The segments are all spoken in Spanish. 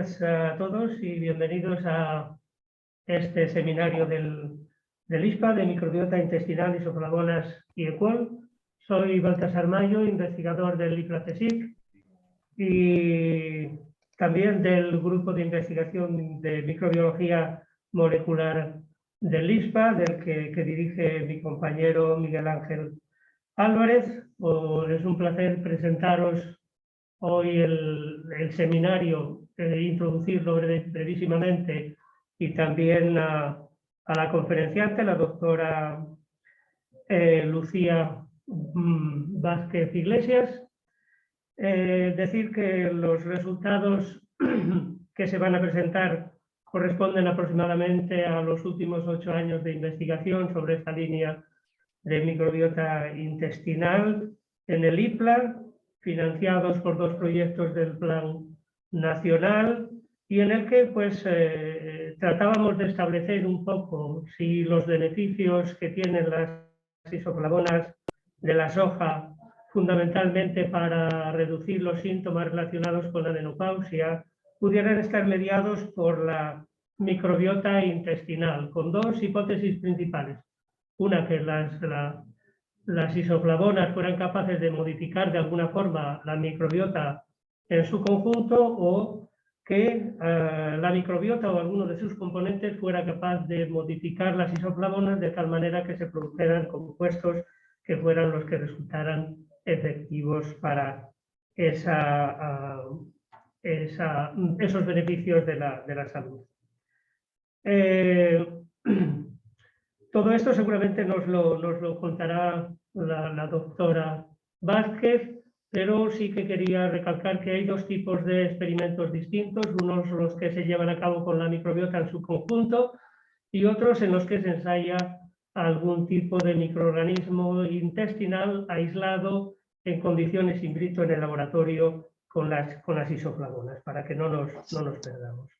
A todos y bienvenidos a este seminario del ISPA de microbiota intestinal, isoflavonas y EQUOL. Soy Baltasar Mayo, investigador del IPLA-CSIC y también del grupo de investigación de microbiología molecular del ISPA, del que dirige mi compañero Miguel Ángel Álvarez. Es un placer presentaros hoy el seminario, introducirlo brevísimamente, y también a la conferenciante, la doctora Lucía Vázquez Iglesias. Decir que los resultados que se van a presentar corresponden aproximadamente a los últimos 8 años de investigación sobre esta línea de microbiota intestinal en el IPLA, financiados por 2 proyectos del Plan Nacional, y en el que tratábamos de establecer un poco si los beneficios que tienen las isoflavonas de la soja, fundamentalmente para reducir los síntomas relacionados con la menopausia, pudieran estar mediados por la microbiota intestinal, con 2 hipótesis principales. Una, que las isoflavonas fueran capaces de modificar de alguna forma la microbiota en su conjunto, o que la microbiota o alguno de sus componentes fuera capaz de modificar las isoflavonas de tal manera que se produjeran compuestos que fueran los que resultaran efectivos para esos beneficios de la salud. Todo esto seguramente nos lo contará la doctora Vázquez, pero sí que quería recalcar que hay 2 tipos de experimentos distintos, unos los que se llevan a cabo con la microbiota en su conjunto y otros en los que se ensaya algún tipo de microorganismo intestinal aislado en condiciones in vitro en el laboratorio con las isoflavonas, para que no nos perdamos.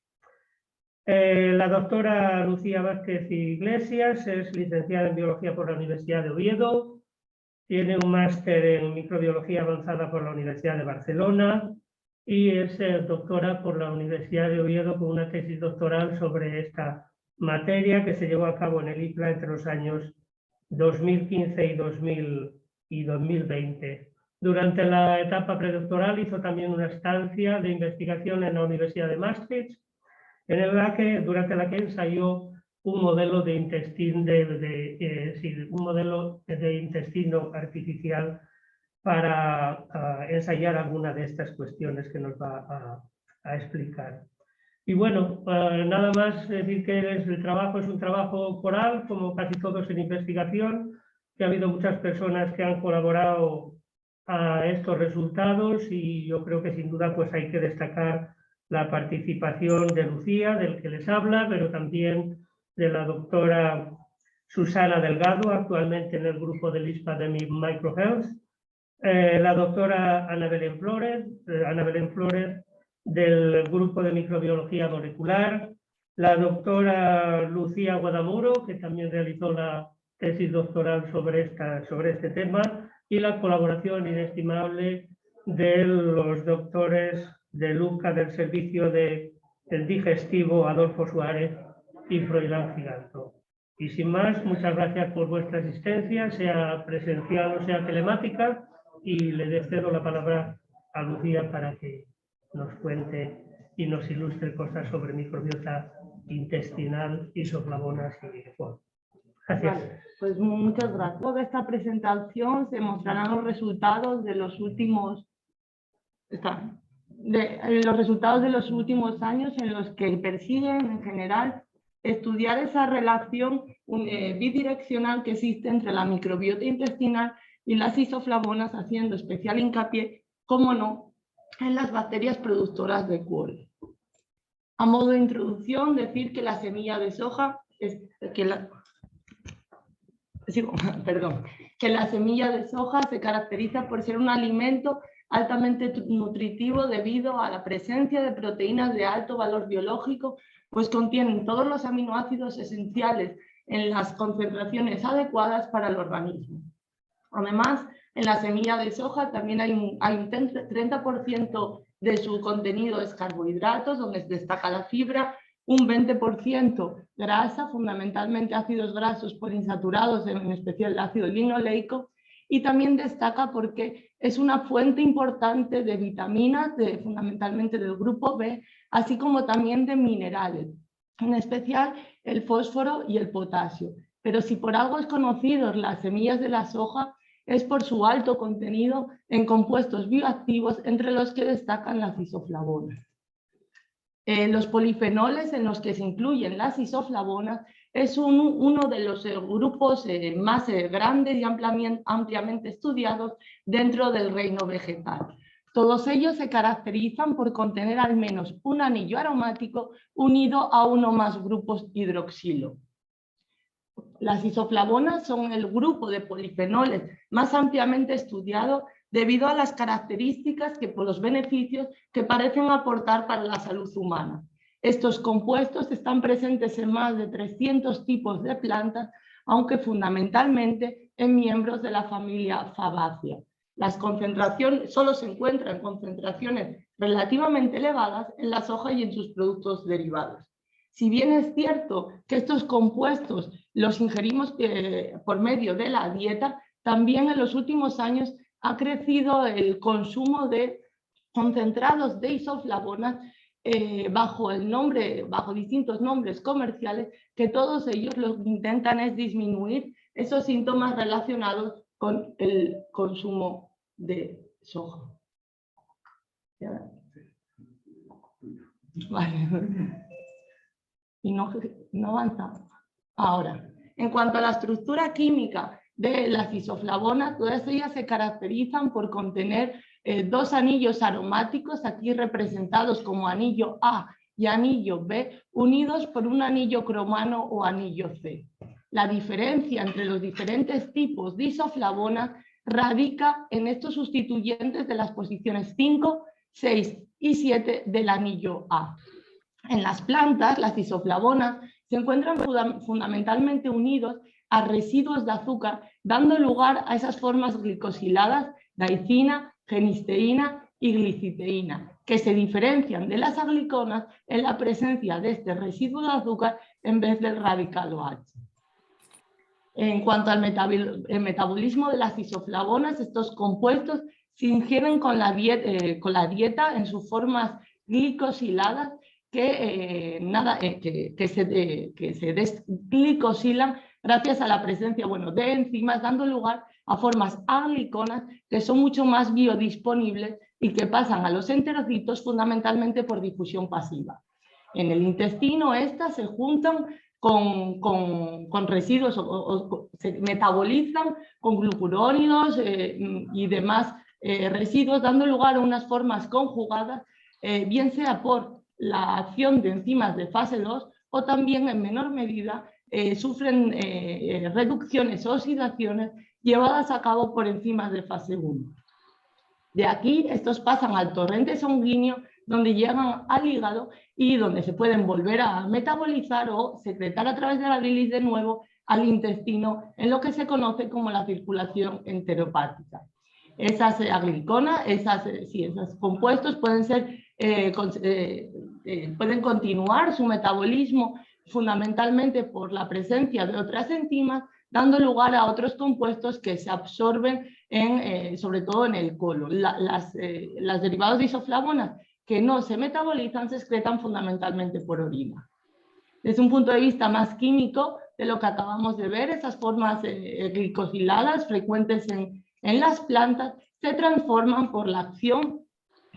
La doctora Lucía Vázquez Iglesias es licenciada en Biología por la Universidad de Oviedo, tiene un máster en Microbiología Avanzada por la Universidad de Barcelona y es doctora por la Universidad de Oviedo con una tesis doctoral sobre esta materia que se llevó a cabo en el IPLA entre los años 2015 y 2020. Durante la etapa predoctoral hizo también una estancia de investigación en la Universidad de Maastricht, durante la que ensayó un modelo de intestino artificial para ensayar alguna de estas cuestiones que nos va a explicar. Y bueno, nada más decir que el trabajo es un trabajo coral, como casi todos en investigación, que ha habido muchas personas que han colaborado a estos resultados, y yo creo que sin duda pues hay que destacar la participación de Lucía, del que les habla, pero también de la doctora Susana Delgado, actualmente en el grupo del ISPA de Microhealth, la doctora Ana Belén Flores, del grupo de microbiología molecular, la doctora Lucía Guadamuro, que también realizó la tesis doctoral sobre este tema, y la colaboración inestimable de los doctores de Luca del servicio del digestivo Adolfo Suárez y Froilán Giganto. Y sin más, muchas gracias por vuestra asistencia, sea presencial o sea telemática, y le cedo la palabra a Lucía para que nos cuente y nos ilustre cosas sobre microbiota intestinal, isoflavonas y EQUOL. Gracias. Vale, pues muchas gracias. En esta presentación se mostrarán los resultados de los últimos años, en los que persiguen en general estudiar esa relación bidireccional que existe entre la microbiota intestinal y las isoflavonas, haciendo especial hincapié, como no, en las bacterias productoras de EQUOL. A modo de introducción, decir que la semilla de soja se caracteriza por ser un alimento altamente nutritivo debido a la presencia de proteínas de alto valor biológico, pues contienen todos los aminoácidos esenciales en las concentraciones adecuadas para el organismo. Además, en la semilla de soja también hay un 30% de su contenido es carbohidratos, donde destaca la fibra, un 20% grasa, fundamentalmente ácidos grasos poliinsaturados, en especial el ácido linoleico, y también destaca porque es una fuente importante de vitaminas, fundamentalmente del grupo B, así como también de minerales, en especial el fósforo y el potasio. Pero si por algo es conocido las semillas de la soja, es por su alto contenido en compuestos bioactivos, entre los que destacan las isoflavonas. Los polifenoles, en los que se incluyen las isoflavonas, es uno de los grupos más grandes y ampliamente estudiados dentro del reino vegetal. Todos ellos se caracterizan por contener al menos un anillo aromático unido a uno o más grupos hidroxilo. Las isoflavonas son el grupo de polifenoles más ampliamente estudiado debido a las características por los beneficios que parecen aportar para la salud humana. Estos compuestos están presentes en más de 300 tipos de plantas, aunque fundamentalmente en miembros de la familia Fabaceae. Las concentraciones solo se encuentran concentraciones relativamente elevadas en la soja y en sus productos derivados. Si bien es cierto que estos compuestos los ingerimos por medio de la dieta, también en los últimos años ha crecido el consumo de concentrados de isoflavonas bajo distintos nombres comerciales, que todos ellos lo que intentan es disminuir esos síntomas relacionados con el consumo de soja. Vale. Y no avanza. Ahora, en cuanto a la estructura química de las isoflavonas, todas ellas se caracterizan por contener dos anillos aromáticos, aquí representados como anillo A y anillo B, unidos por un anillo cromano o anillo C. La diferencia entre los diferentes tipos de isoflavonas radica en estos sustituyentes de las posiciones 5, 6 y 7 del anillo A. En las plantas, las isoflavonas se encuentran fundamentalmente unidos a residuos de azúcar, dando lugar a esas formas glicosiladas, daicina, genisteína y gliciteína, que se diferencian de las agliconas en la presencia de este residuo de azúcar en vez del radical OH. En cuanto al metabolismo de las isoflavonas, estos compuestos se ingieren con la dieta en sus formas glicosiladas que se desglicosilan gracias a la presencia de enzimas, dando lugar a formas agliconas que son mucho más biodisponibles y que pasan a los enterocitos fundamentalmente por difusión pasiva. En el intestino estas se juntan con residuos se metabolizan con glucurónidos y demás residuos, dando lugar a unas formas conjugadas, bien sea por la acción de enzimas de fase 2 o también en menor medida sufren reducciones o oxidaciones llevadas a cabo por enzimas de fase 1. De aquí estos pasan al torrente sanguíneo, donde llegan al hígado y donde se pueden volver a metabolizar o secretar a través de la bilis de nuevo al intestino, en lo que se conoce como la circulación enteropática. Esas agliconas, esos compuestos pueden pueden continuar su metabolismo fundamentalmente por la presencia de otras enzimas, dando lugar a otros compuestos que se absorben sobre todo en el colon. Las derivados de isoflavonas que no se metabolizan se excretan fundamentalmente por orina. Desde un punto de vista más químico de lo que acabamos de ver, esas formas glicosiladas frecuentes en las plantas se transforman por la acción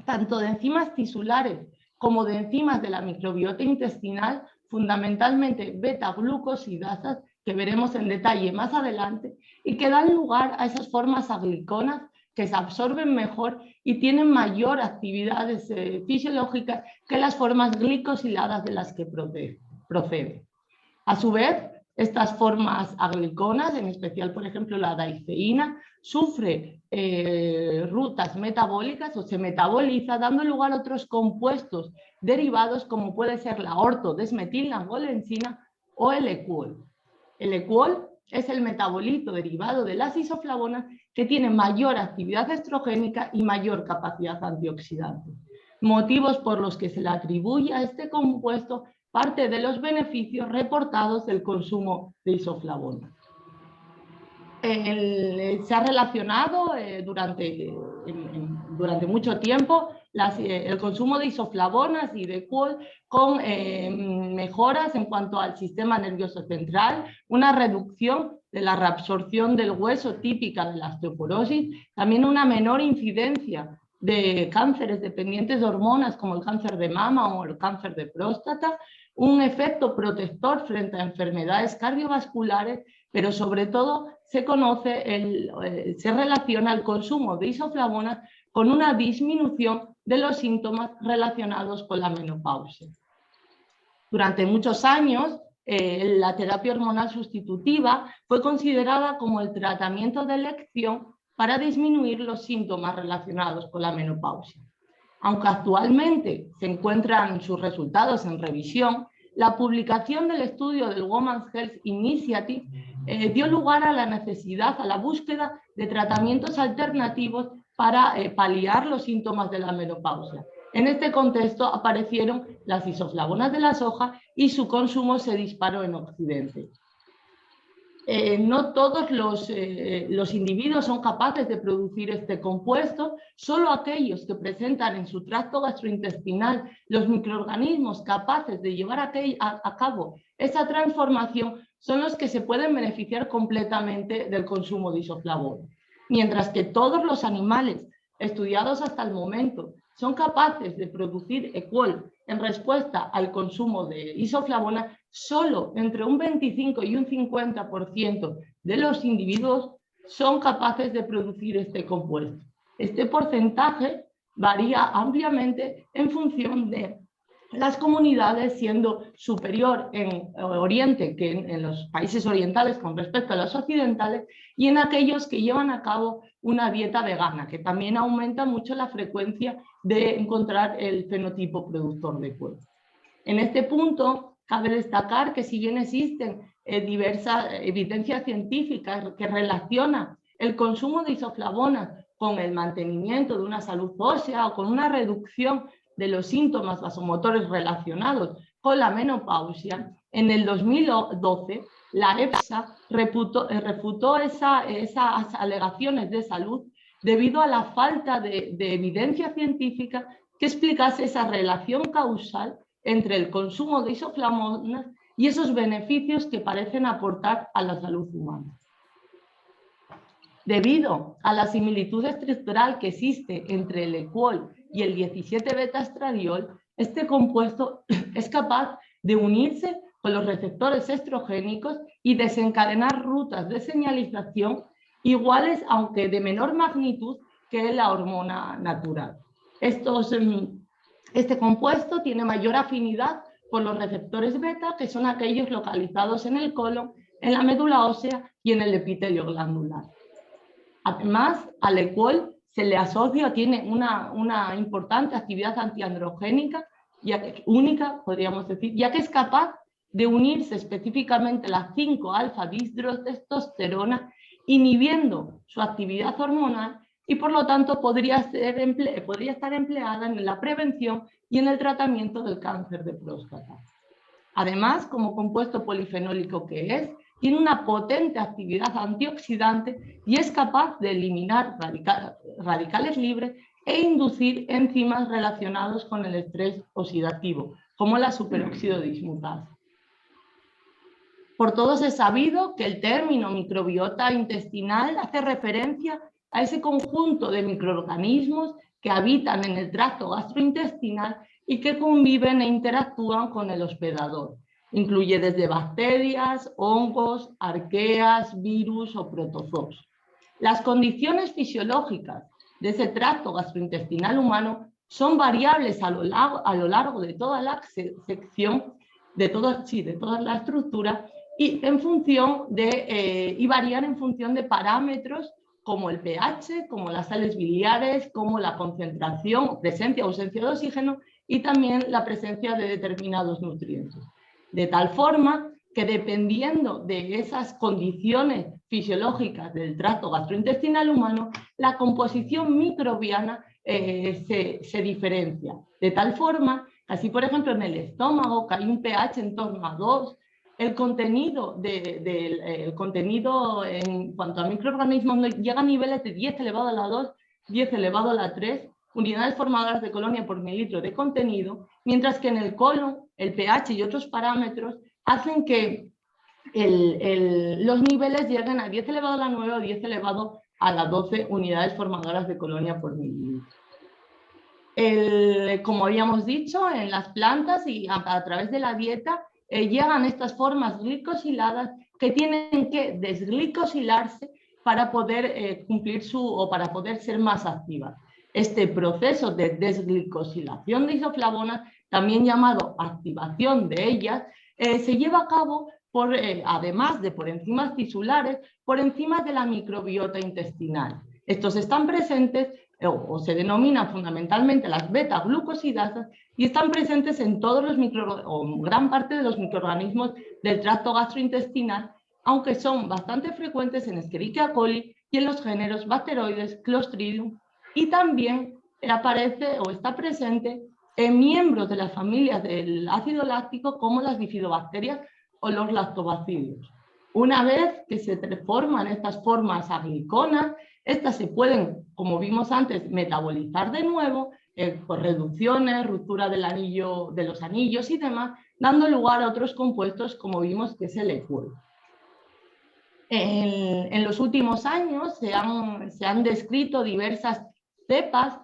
tanto de enzimas tisulares como de enzimas de la microbiota intestinal, fundamentalmente beta-glucosidasas, que veremos en detalle más adelante, y que dan lugar a esas formas agliconas que se absorben mejor y tienen mayor actividades fisiológicas que las formas glicosiladas de las que procede. A su vez, estas formas agliconas, en especial, por ejemplo, la daiceína, sufre rutas metabólicas o se metaboliza, dando lugar a otros compuestos derivados, como puede ser la ortodesmetilangolensina o el ecuol. El ecuol es el metabolito derivado de las isoflavonas que tiene mayor actividad estrogénica y mayor capacidad antioxidante. motivos por los que se le atribuye a este compuesto parte de los beneficios reportados del consumo de isoflavonas. Se ha relacionado durante mucho tiempo el consumo de isoflavonas y de Equol con mejoras en cuanto al sistema nervioso central, una reducción de la reabsorción del hueso típica de la osteoporosis, también una menor incidencia de cánceres dependientes de hormonas como el cáncer de mama o el cáncer de próstata, un efecto protector frente a enfermedades cardiovasculares, pero sobre todo se relaciona el consumo de isoflavonas con una disminución de los síntomas relacionados con la menopausia. Durante muchos años, la terapia hormonal sustitutiva fue considerada como el tratamiento de elección para disminuir los síntomas relacionados con la menopausia. Aunque actualmente se encuentran sus resultados en revisión, la publicación del estudio del Women's Health Initiative dio lugar a la necesidad, a la búsqueda de tratamientos alternativos para paliar los síntomas de la menopausia. En este contexto aparecieron las isoflavonas de la soja y su consumo se disparó en Occidente. No todos los individuos son capaces de producir este compuesto, solo aquellos que presentan en su tracto gastrointestinal los microorganismos capaces de llevar a cabo esa transformación son los que se pueden beneficiar completamente del consumo de isoflavonas. Mientras que todos los animales estudiados hasta el momento son capaces de producir Equol en respuesta al consumo de isoflavonas, solo entre un 25 y un 50% de los individuos son capaces de producir este compuesto. Este porcentaje varía ampliamente en función de las comunidades, siendo superior en Oriente que en los países orientales con respecto a los occidentales, y en aquellos que llevan a cabo una dieta vegana, que también aumenta mucho la frecuencia de encontrar el fenotipo productor de Equol. En este punto, cabe destacar que si bien existen diversas evidencias científicas que relacionan el consumo de isoflavonas con el mantenimiento de una salud ósea o con una reducción de los síntomas vasomotores relacionados con la menopausia, en el 2012 la EFSA refutó esas alegaciones de salud debido a la falta de evidencia científica que explicase esa relación causal entre el consumo de isoflavonas y esos beneficios que parecen aportar a la salud humana. Debido a la similitud estructural que existe entre el Equol y el 17-beta-estradiol, este compuesto es capaz de unirse con los receptores estrogénicos y desencadenar rutas de señalización iguales, aunque de menor magnitud que la hormona natural. Este compuesto tiene mayor afinidad por los receptores beta, que son aquellos localizados en el colon, en la médula ósea y en el epitelio glandular. Además, al Equol se le asocia, tiene una importante actividad antiandrogénica, única, podríamos decir, ya que es capaz de unirse específicamente las 5-alfa-dihidrotestosterona, inhibiendo su actividad hormonal y por lo tanto podría estar empleada en la prevención y en el tratamiento del cáncer de próstata. Además, como compuesto polifenólico que es, tiene una potente actividad antioxidante y es capaz de eliminar radicales libres e inducir enzimas relacionados con el estrés oxidativo, como la superóxido dismutasa. Por todos es sabido que el término microbiota intestinal hace referencia a ese conjunto de microorganismos que habitan en el tracto gastrointestinal y que conviven e interactúan con el hospedador. Incluye desde bacterias, hongos, arqueas, virus o protozoos. Las condiciones fisiológicas de ese tracto gastrointestinal humano son variables a lo largo de toda la sección, de toda la estructura, y varían en función de parámetros como el pH, como las sales biliares, como la concentración, presencia o ausencia de oxígeno y también la presencia de determinados nutrientes. De tal forma que dependiendo de esas condiciones fisiológicas del tracto gastrointestinal humano, la composición microbiana se diferencia. De tal forma, así por ejemplo en el estómago, que hay un pH en torno a 2, el contenido en cuanto a microorganismos llega a niveles de 10 elevado a la 2, 10 elevado a la 3 unidades formadoras de colonia por mililitro de contenido, mientras que en el colon el pH y otros parámetros hacen que los niveles lleguen a 10 elevado a la 9 o 10 elevado a la 12 unidades formadoras de colonia por mililitro. Como habíamos dicho, en las plantas y a través de la dieta llegan estas formas glicosiladas que tienen que desglicosilarse para poder cumplir para poder ser más activas. Este proceso de desglicosilación de isoflavonas, también llamado activación de ellas, se lleva a cabo además de por enzimas tisulares, por enzimas de la microbiota intestinal. Estos están presentes o se denominan fundamentalmente las beta-glucosidasas y están presentes en todos los gran parte de los microorganismos del tracto gastrointestinal, aunque son bastante frecuentes en Escherichia coli y en los géneros Bacteroides, Clostridium, y también aparece o está presente en miembros de las familias del ácido láctico como las bifidobacterias o los lactobacilos. Una vez que se forman estas formas agliconas, estas se pueden, como vimos antes, metabolizar de nuevo por reducciones, ruptura de los anillos y demás, dando lugar a otros compuestos como vimos que es el EQUOL. En los últimos años se han descrito diversas cepas,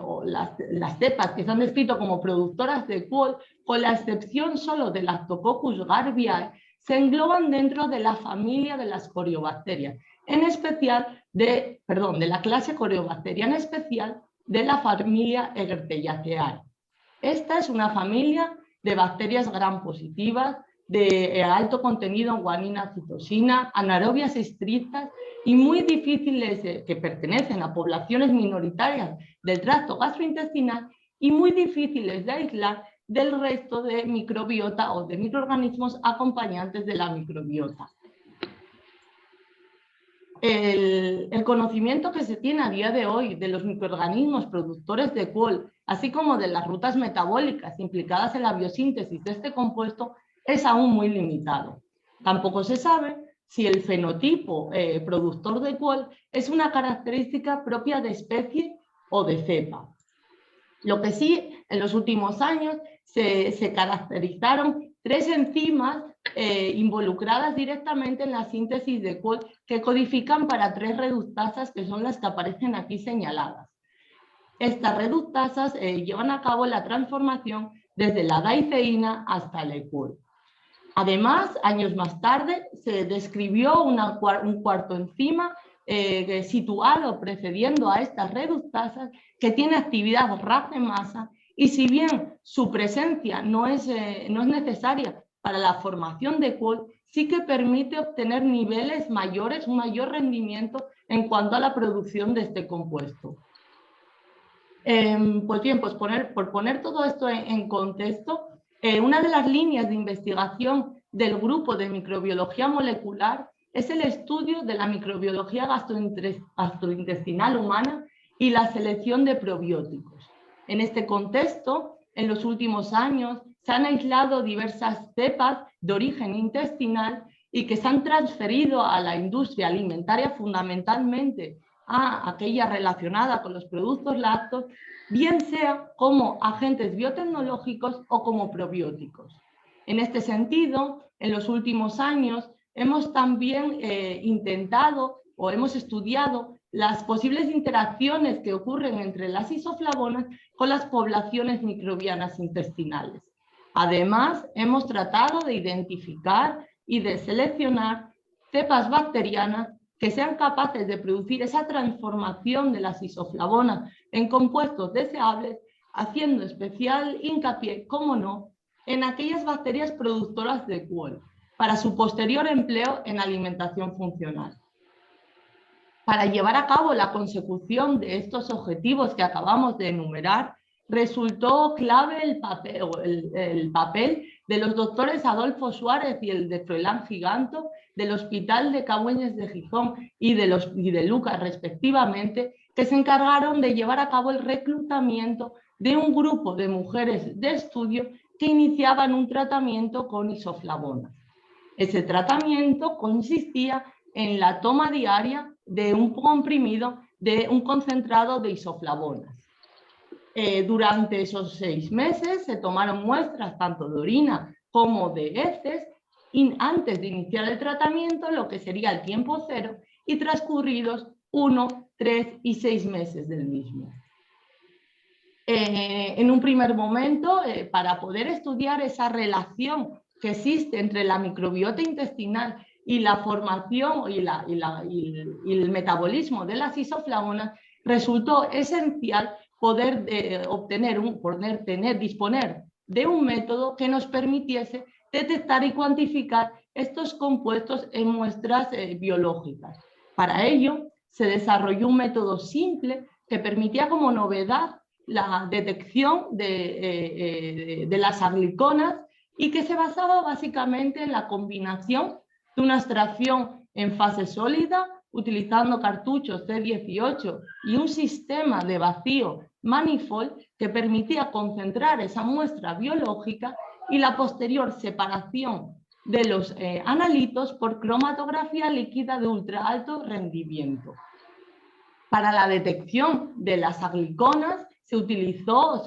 o las cepas que se han descrito como productoras de EQUOL, con la excepción solo de Lactococcus garbiae, se engloban dentro de la familia de las coriobacterias, en especial de la clase Coriobacteria, en especial de la familia Egertellaceae. Esta es una familia de bacterias gram positivas, de alto contenido en guanina, citosina, anaerobias estrictas y muy difíciles, que pertenecen a poblaciones minoritarias del tracto gastrointestinal y muy difíciles de aislar del resto de microbiota o de microorganismos acompañantes de la microbiota. El conocimiento que se tiene a día de hoy de los microorganismos productores de EQUOL, así como de las rutas metabólicas implicadas en la biosíntesis de este compuesto, es aún muy limitado. Tampoco se sabe si el fenotipo productor de EQUOL es una característica propia de especie o de cepa. Lo que sí, en los últimos años se caracterizaron 3 enzimas involucradas directamente en la síntesis de EQUOL que codifican para 3 reductasas que son las que aparecen aquí señaladas. Estas reductasas llevan a cabo la transformación desde la daiceína hasta el EQUOL. Además, años más tarde se describió un cuarto enzima situado precediendo a estas reductasas que tiene actividad Rab de masa y si bien su presencia no es necesaria para la formación de EQUOL, sí que permite obtener niveles mayores, un mayor rendimiento en cuanto a la producción de este compuesto. Pues bien, por poner todo esto en contexto, una de las líneas de investigación del grupo de microbiología molecular es el estudio de la microbiología gastrointestinal humana y la selección de probióticos. En este contexto, en los últimos años se han aislado diversas cepas de origen intestinal y que se han transferido a la industria alimentaria, fundamentalmente a aquella relacionada con los productos lácteos, bien sea como agentes biotecnológicos o como probióticos. En este sentido, en los últimos años hemos también intentado o hemos estudiado las posibles interacciones que ocurren entre las isoflavonas con las poblaciones microbianas intestinales. Además, hemos tratado de identificar y de seleccionar cepas bacterianas que sean capaces de producir esa transformación de las isoflavonas en compuestos deseables, haciendo especial hincapié, como no, en aquellas bacterias productoras de EQUOL, para su posterior empleo en alimentación funcional. Para llevar a cabo la consecución de estos objetivos que acabamos de enumerar, resultó clave el papel de los doctores Adolfo Suárez y el de Froilán Giganto del Hospital de Cagüeñes de Gijón y de Lucas respectivamente, que se encargaron de llevar a cabo el reclutamiento de un grupo de mujeres de estudio que iniciaban un tratamiento con isoflavonas. Ese tratamiento consistía en la toma diaria de un comprimido de un concentrado de isoflavonas. Durante esos 6 meses se tomaron muestras tanto de orina como de heces antes de iniciar el tratamiento, lo que sería el tiempo cero, y transcurridos 1, 3 y 6 meses del mismo. En un primer momento, para poder estudiar esa relación que existe entre la microbiota intestinal y la formación y el metabolismo de las isoflavonas, resultó esencial poder disponer de un método que nos permitiese detectar y cuantificar estos compuestos en muestras biológicas. Para ello, se desarrolló un método simple que permitía como novedad la detección de las agliconas y que se basaba básicamente en la combinación de una extracción en fase sólida utilizando cartuchos C18 y un sistema de vacío manifold que permitía concentrar esa muestra biológica y la posterior separación de los analitos por cromatografía líquida de ultra alto rendimiento. Para la detección de las agliconas se utilizó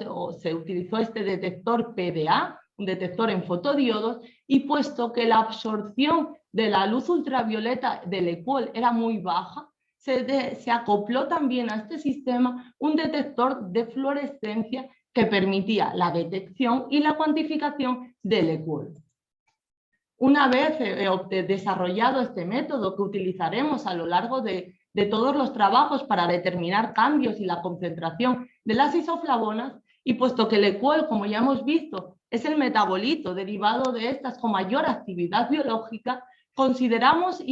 este detector PDA, un detector en fotodiodos, y puesto que la absorción de la luz ultravioleta del EQUOL era muy baja, se acopló también a este sistema un detector de fluorescencia que permitía la detección y la cuantificación del EQUOL. Una vez desarrollado este método que utilizaremos a lo largo de todos los trabajos para determinar cambios y la concentración de las isoflavonas, y puesto que el EQUOL, como ya hemos visto, es el metabolito derivado de estas con mayor actividad biológica, consideramos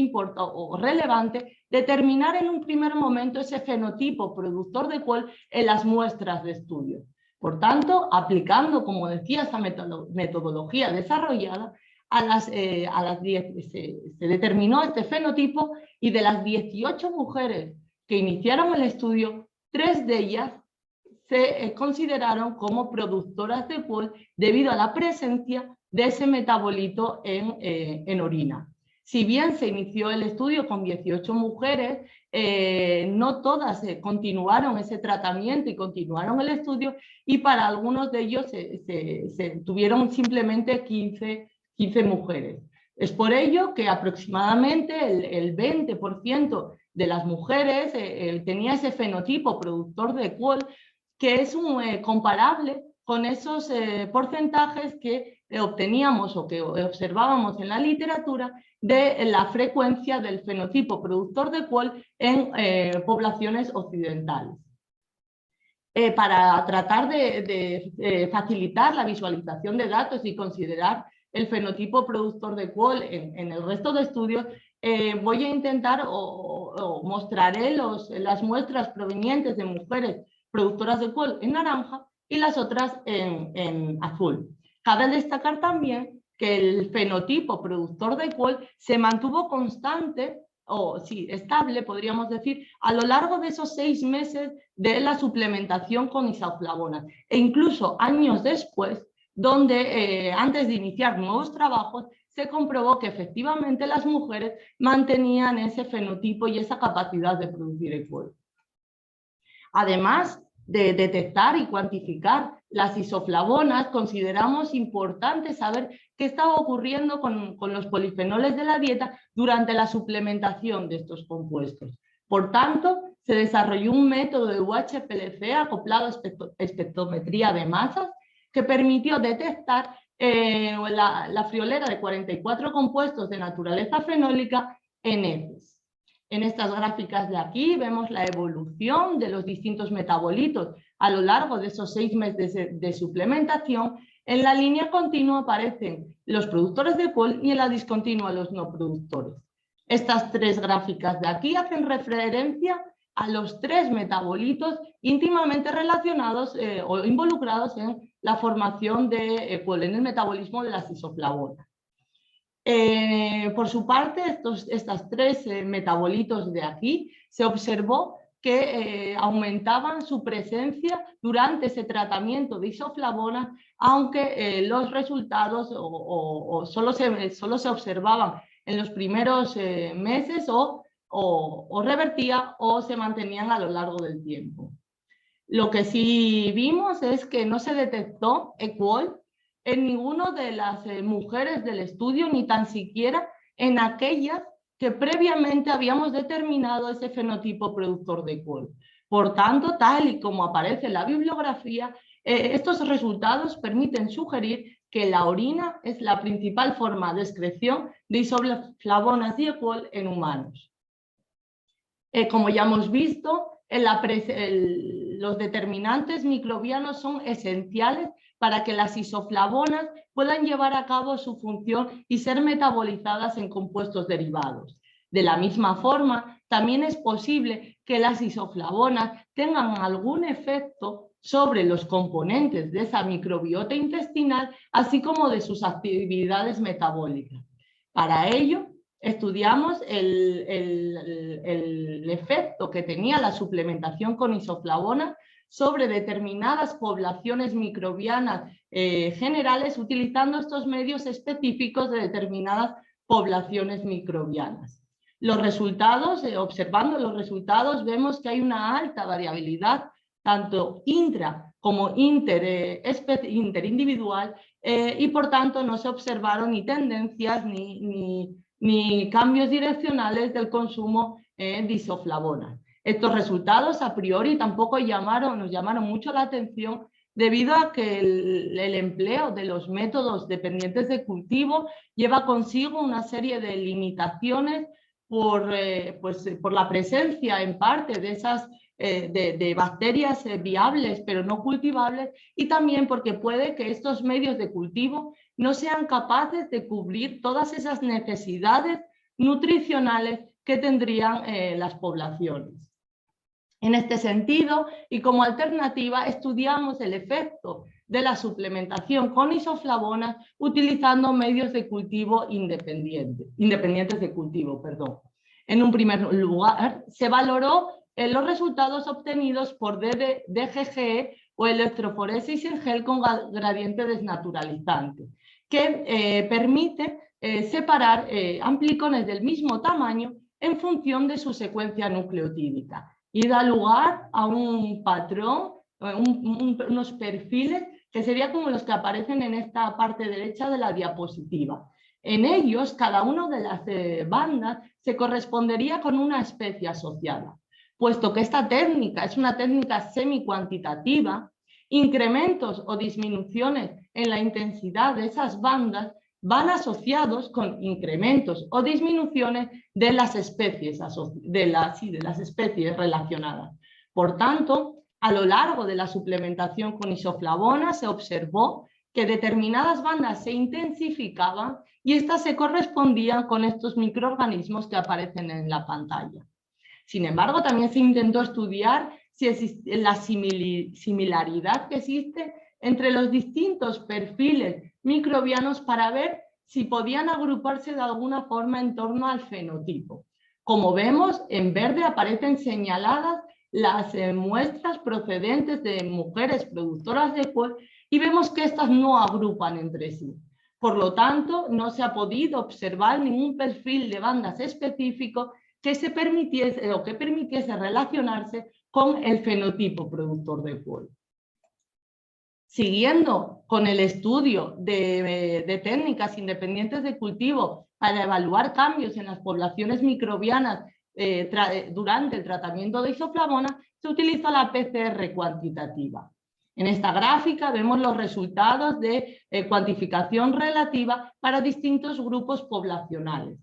relevante determinar en un primer momento ese fenotipo productor de EQUOL en las muestras de estudio. Por tanto, aplicando, como decía, esa metodología desarrollada, se determinó este fenotipo y de las 18 mujeres que iniciaron el estudio, 3 de ellas se consideraron como productoras de EQUOL debido a la presencia de ese metabolito en orina. Si bien se inició el estudio con 18 mujeres, no todas continuaron ese tratamiento y continuaron el estudio, y para algunos de ellos se tuvieron simplemente 15 mujeres. Es por ello que aproximadamente el 20% de las mujeres tenía ese fenotipo productor de EQUOL, que es comparable con esos porcentajes que obteníamos o que observábamos en la literatura de la frecuencia del fenotipo productor de EQUOL en poblaciones occidentales. Para tratar de facilitar la visualización de datos y considerar el fenotipo productor de EQUOL en el resto de estudios, voy a intentar o mostraré las muestras provenientes de mujeres productoras de EQUOL en naranja y las otras en azul. Cabe destacar también que el fenotipo productor de EQUOL se mantuvo constante, estable, podríamos decir, a lo largo de esos 6 meses de la suplementación con isoflavonas, e incluso años después, donde antes de iniciar nuevos trabajos, se comprobó que efectivamente las mujeres mantenían ese fenotipo y esa capacidad de producir EQUOL. Además de detectar y cuantificar las isoflavonas, consideramos importante saber qué estaba ocurriendo con los polifenoles de la dieta durante la suplementación de estos compuestos. Por tanto, se desarrolló un método de UHPLC acoplado a espectrometría de masas que permitió detectar la friolera de 44 compuestos de naturaleza fenólica en heces. En estas gráficas de aquí vemos la evolución de los distintos metabolitos a lo largo de esos 6 meses de suplementación. En la línea continua aparecen los productores de EQUOL y en la discontinua los no productores. Estas 3 gráficas de aquí hacen referencia a los 3 metabolitos íntimamente relacionados o involucrados en la formación de EQUOL, en el metabolismo de las isoflavonas. Por su parte, estas tres metabolitos de aquí, se observó que aumentaban su presencia durante ese tratamiento de isoflavonas, aunque los resultados solo se observaban en los primeros meses o revertía o se mantenían a lo largo del tiempo. Lo que sí vimos es que no se detectó EQOL en ninguna de las mujeres del estudio, ni tan siquiera en aquellas que previamente habíamos determinado ese fenotipo productor de EQOL. Por tanto, tal y como aparece en la bibliografía, estos resultados permiten sugerir que la orina es la principal forma de excreción de isoflavonas y EQOL en humanos. Como ya hemos visto, los determinantes microbianos son esenciales para que las isoflavonas puedan llevar a cabo su función y ser metabolizadas en compuestos derivados. De la misma forma, también es posible que las isoflavonas tengan algún efecto sobre los componentes de esa microbiota intestinal, así como de sus actividades metabólicas. Para ello, estudiamos el efecto que tenía la suplementación con isoflavonas sobre determinadas poblaciones microbianas generales, utilizando estos medios específicos de determinadas poblaciones microbianas. Los resultados, observando los resultados, vemos que hay una alta variabilidad, tanto intra como interindividual, y por tanto no se observaron ni tendencias ni cambios direccionales del consumo de isoflavonas. Estos resultados a priori tampoco nos llamaron mucho la atención, debido a que el empleo de los métodos dependientes de cultivo lleva consigo una serie de limitaciones por la presencia en parte de esas de bacterias viables pero no cultivables, y también porque puede que estos medios de cultivo no sean capaces de cubrir todas esas necesidades nutricionales que tendrían las poblaciones. En este sentido, y como alternativa, estudiamos el efecto de la suplementación con isoflavonas utilizando medios de cultivo independientes de cultivo. En un primer lugar, se valoró los resultados obtenidos por DGGE o electroforesis en gel con gradiente desnaturalizante, que permite separar amplicones del mismo tamaño en función de su secuencia nucleotídica, y da lugar a un patrón, unos perfiles que serían como los que aparecen en esta parte derecha de la diapositiva. En ellos, cada una de las bandas se correspondería con una especie asociada. Puesto que esta técnica es una técnica semi-cuantitativa, incrementos o disminuciones en la intensidad de esas bandas van asociados con incrementos o disminuciones de las especies, relacionadas. Por tanto, a lo largo de la suplementación con isoflavonas se observó que determinadas bandas se intensificaban y estas se correspondían con estos microorganismos que aparecen en la pantalla. Sin embargo, también se intentó estudiar si existe la similaridad que existe entre los distintos perfiles microbianos para ver si podían agruparse de alguna forma en torno al fenotipo. Como vemos, en verde aparecen señaladas las muestras procedentes de mujeres productoras de EQOL, y vemos que estas no agrupan entre sí. Por lo tanto, no se ha podido observar ningún perfil de bandas específico que permitiese relacionarse con el fenotipo productor de EQOL. Siguiendo con el estudio de técnicas independientes de cultivo para evaluar cambios en las poblaciones microbianas durante el tratamiento de isoflavonas, se utilizó la PCR cuantitativa. En esta gráfica vemos los resultados de cuantificación relativa para distintos grupos poblacionales.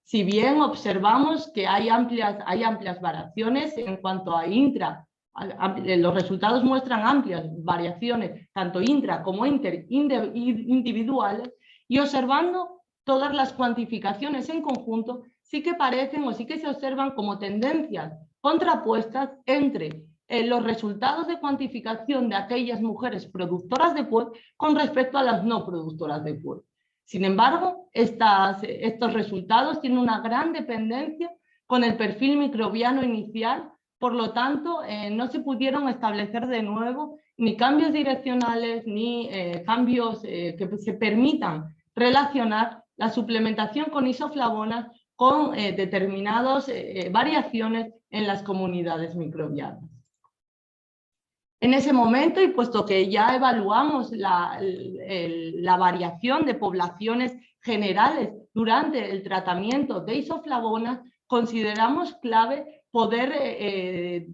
Si bien observamos que hay amplias variaciones en cuanto a los resultados muestran amplias variaciones, tanto intra como individuales, y observando todas las cuantificaciones en conjunto, sí que parecen o sí que se observan como tendencias contrapuestas entre los resultados de cuantificación de aquellas mujeres productoras de EQOL con respecto a las no productoras de EQOL. Sin embargo, estos resultados tienen una gran dependencia con el perfil microbiano inicial, por lo tanto, no se pudieron establecer de nuevo ni cambios direccionales ni cambios que se permitan relacionar la suplementación con isoflavonas con determinadas variaciones en las comunidades microbianas. En ese momento, y puesto que ya evaluamos la variación de poblaciones generales durante el tratamiento de isoflavonas, consideramos clave poder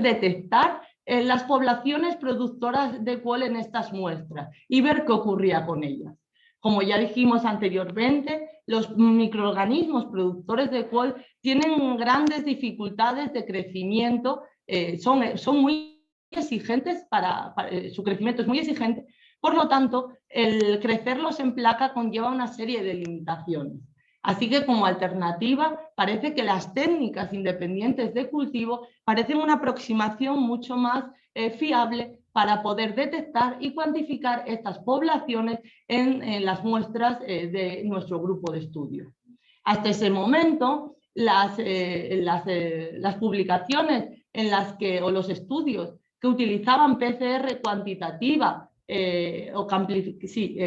detectar las poblaciones productoras de QOL en estas muestras y ver qué ocurría con ellas. Como ya dijimos anteriormente, los microorganismos productores de QOL tienen grandes dificultades de crecimiento, son muy exigentes, su crecimiento es muy exigente, por lo tanto, el crecerlos en placa conlleva una serie de limitaciones. Así que como alternativa, parece que las técnicas independientes de cultivo parecen una aproximación mucho más fiable para poder detectar y cuantificar estas poblaciones en las muestras de nuestro grupo de estudio. Hasta ese momento, las publicaciones o los estudios que utilizaban PCR cuantitativa que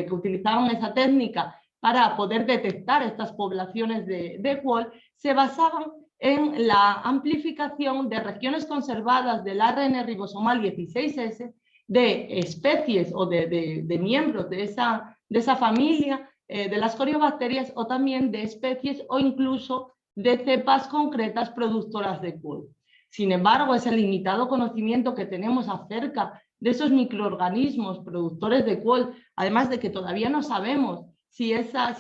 utilizaban esa técnica para poder detectar estas poblaciones de QOL, se basaban en la amplificación de regiones conservadas del ARN ribosomal 16S de especies o de miembros de esa familia de las coriobacterias, o también de especies o incluso de cepas concretas productoras de QOL. Sin embargo, ese limitado conocimiento que tenemos acerca de esos microorganismos productores de QOL, además de que todavía no sabemos si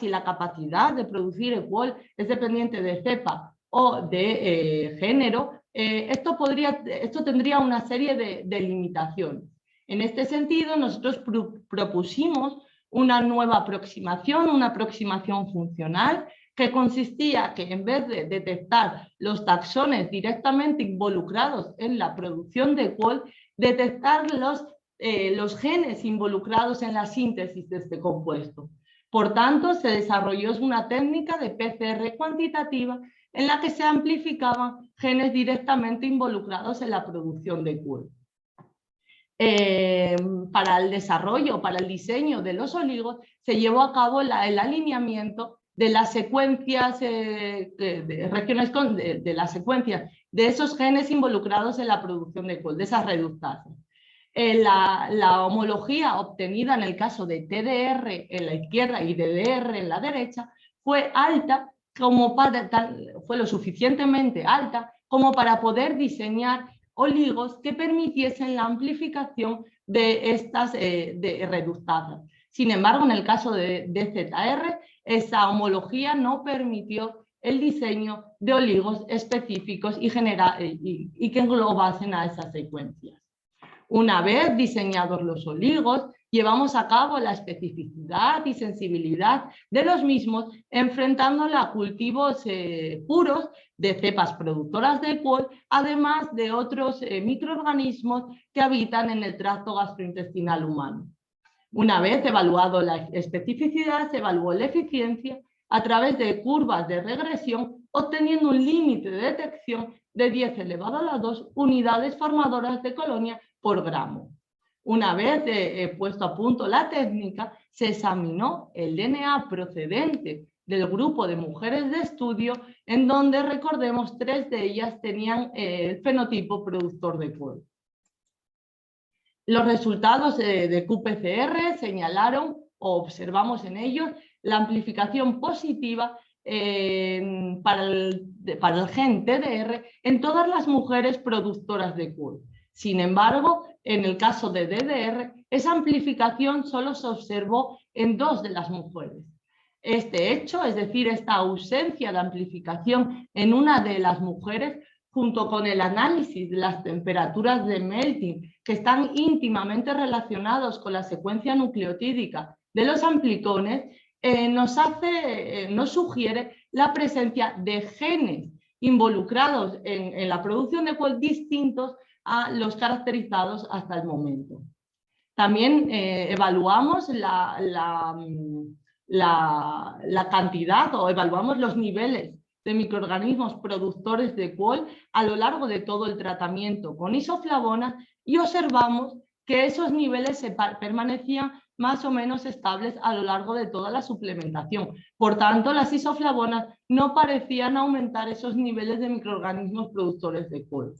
la capacidad de producir el QOL es dependiente de cepa o de género, esto tendría una serie de limitaciones. En este sentido, nosotros propusimos una nueva aproximación, una aproximación funcional, que consistía que en vez de detectar los taxones directamente involucrados en la producción de QOL, detectar los genes involucrados en la síntesis de este compuesto. Por tanto, se desarrolló una técnica de PCR cuantitativa en la que se amplificaban genes directamente involucrados en la producción de QOL. Para el desarrollo, para el diseño de los oligos, se llevó a cabo el alineamiento de las secuencias, de las secuencias de esos genes involucrados en la producción de QOL, de esas reductasas. La homología obtenida en el caso de TDR en la izquierda y DDR en la derecha fue alta, fue lo suficientemente alta como para poder diseñar oligos que permitiesen la amplificación de estas reductasas. Sin embargo, en el caso de DZR, esa homología no permitió el diseño de oligos específicos y que englobasen a esas secuencias. Una vez diseñados los oligos, llevamos a cabo la especificidad y sensibilidad de los mismos, enfrentándola a cultivos puros de cepas productoras de QOL, además de otros microorganismos que habitan en el tracto gastrointestinal humano. Una vez evaluado la especificidad, se evaluó la eficiencia a través de curvas de regresión, obteniendo un límite de detección de 10 elevado a la 2 unidades formadoras de colonia por gramo. Una vez puesto a punto la técnica, se examinó el DNA procedente del grupo de mujeres de estudio, en donde, recordemos, 3 de ellas tenían el fenotipo productor de QOL. Los resultados de qPCR señalaron, o observamos en ellos, la amplificación positiva para el gen TDR en todas las mujeres productoras de QOL. Sin embargo, en el caso de DDR, esa amplificación solo se observó en 2 de las mujeres. Este hecho, es decir, esta ausencia de amplificación en una de las mujeres, junto con el análisis de las temperaturas de melting, que están íntimamente relacionados con la secuencia nucleotídica de los amplicones, nos sugiere la presencia de genes involucrados en la producción de QOL distintos a los caracterizados hasta el momento. También evaluamos la cantidad o evaluamos los niveles de microorganismos productores de CoL a lo largo de todo el tratamiento con isoflavonas y observamos que esos niveles permanecían más o menos estables a lo largo de toda la suplementación. Por tanto, las isoflavonas no parecían aumentar esos niveles de microorganismos productores de CoL.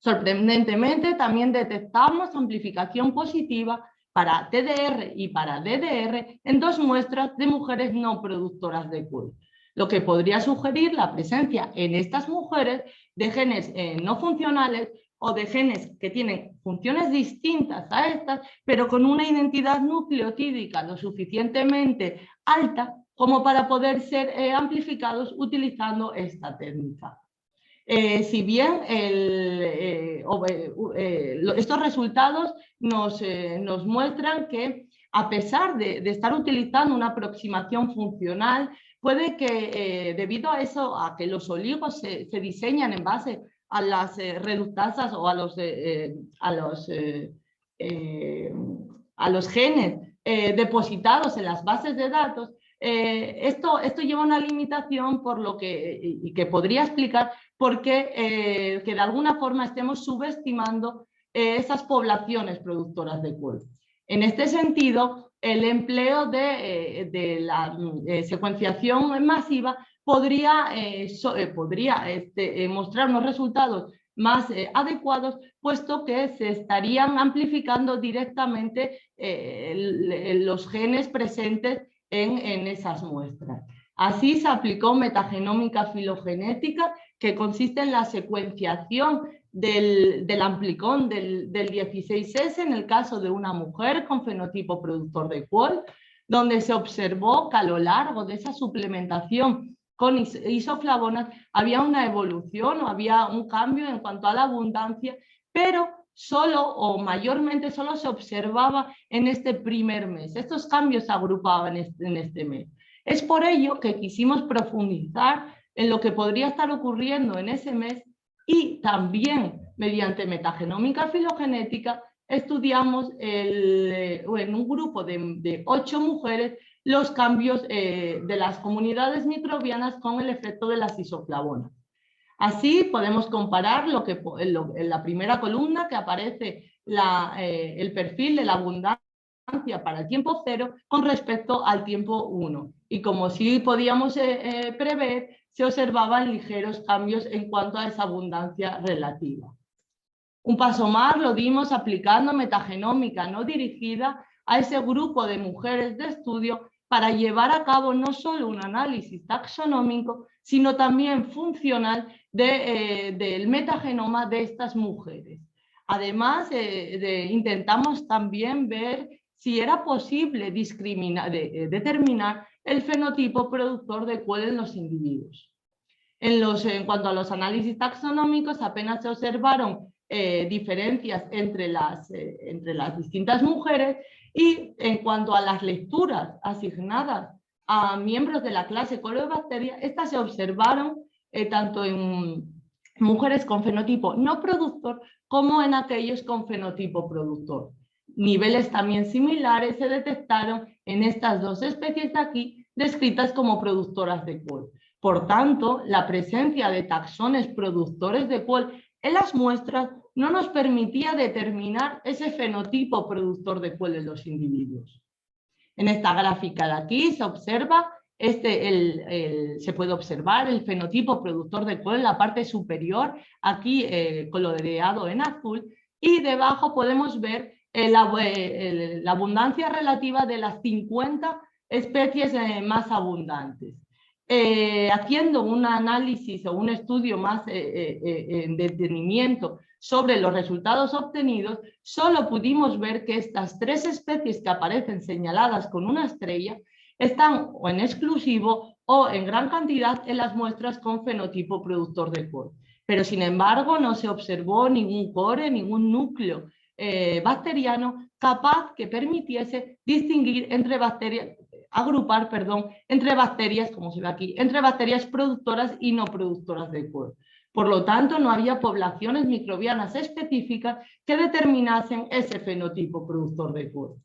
Sorprendentemente, también detectamos amplificación positiva para TDR y para DDR en 2 muestras de mujeres no productoras de CoL, lo que podría sugerir la presencia en estas mujeres de genes no funcionales o de genes que tienen funciones distintas a estas, pero con una identidad nucleotídica lo suficientemente alta como para poder ser amplificados utilizando esta técnica. Si bien estos resultados nos muestran que, a pesar de estar utilizando una aproximación funcional, puede que debido a eso, a que los oligos se diseñan en base a las reductasas o a los genes depositados en las bases de datos, esto lleva a una limitación por lo y que podría explicar por qué que de alguna forma estemos subestimando esas poblaciones productoras de CoL. En este sentido, el empleo de la secuenciación masiva podría mostrar unos resultados más adecuados, puesto que se estarían amplificando directamente los genes presentes en esas muestras. Así se aplicó metagenómica filogenética, que consiste en la secuenciación del amplicón del 16S en el caso de una mujer con fenotipo productor de CoL, donde se observó que a lo largo de esa suplementación con isoflavonas había una evolución o había un cambio en cuanto a la abundancia, pero solo o mayormente solo se observaba en este primer mes. Estos cambios se agrupaban en este mes. Es por ello que quisimos profundizar en lo que podría estar ocurriendo en ese mes y también mediante metagenómica filogenética estudiamos en un grupo de 8 mujeres los cambios de las comunidades microbianas con el efecto de las isoflavonas. Así podemos comparar en la primera columna que aparece el perfil de la abundancia para el tiempo 0 con respecto al tiempo 1. Y como sí podíamos prever, se observaban ligeros cambios en cuanto a esa abundancia relativa. Un paso más lo dimos aplicando metagenómica no dirigida a ese grupo de mujeres de estudio para llevar a cabo no solo un análisis taxonómico, sino también funcional del metagenoma de estas mujeres. Además, intentamos también ver si era posible determinar el fenotipo productor de CoL en los individuos. En cuanto a los análisis taxonómicos, apenas se observaron diferencias entre las distintas mujeres, y en cuanto a las lecturas asignadas a miembros de la clase Colobacteria, estas se observaron tanto en mujeres con fenotipo no productor como en aquellos con fenotipo productor. Niveles también similares se detectaron en estas 2 especies de aquí, descritas como productoras de CoL. Por tanto, la presencia de taxones productores de CoL en las muestras no nos permitía determinar ese fenotipo productor de CoL en los individuos. En esta gráfica de aquí se observa se puede observar el fenotipo productor de CoL en la parte superior, aquí coloreado en azul, y debajo podemos ver la abundancia relativa de las 50 especies más abundantes. Haciendo un análisis o un estudio más en detenimiento sobre los resultados obtenidos, solo pudimos ver que estas 3 especies que aparecen señaladas con una estrella están o en exclusivo o en gran cantidad en las muestras con fenotipo productor de CoL. Pero sin embargo no se observó ningún core, ningún núcleo bacteriano capaz que permitiese distinguir entre bacterias, entre bacterias, como se ve aquí, entre bacterias productoras y no productoras de CoL. Por lo tanto, no había poblaciones microbianas específicas que determinasen ese fenotipo productor de CoL.